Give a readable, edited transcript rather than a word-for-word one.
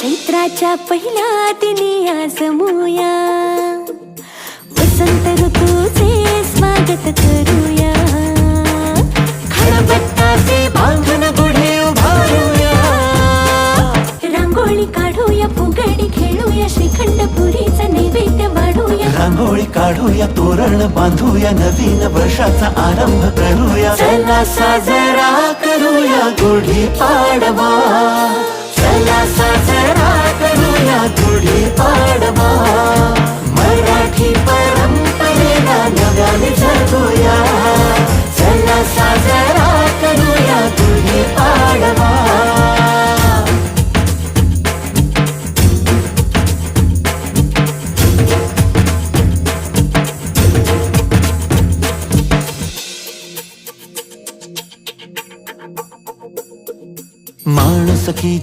चैत्राच्या पहिल्या दिनी आज जमूया, वसंत ऋतूचे स्वागत करूया, खळबत्ताचे बांधून गुढी उभारूया, रांगोळी काढूया, फुगडी खेळूया, श्रीखंड पुरीचा नैवेद्य वाढूया, रांगोळी काढूया, तोरण बांधूया, नवीन वर्षाचा आरंभ करूया, चला साजरा करूया गुढी पाडवा, चला साजरा करूया गुढी पाडवा, मराठी परंपरेला नव्याने जगूया, चला साजरा करूया गुढी पाडवा. माणुसकीची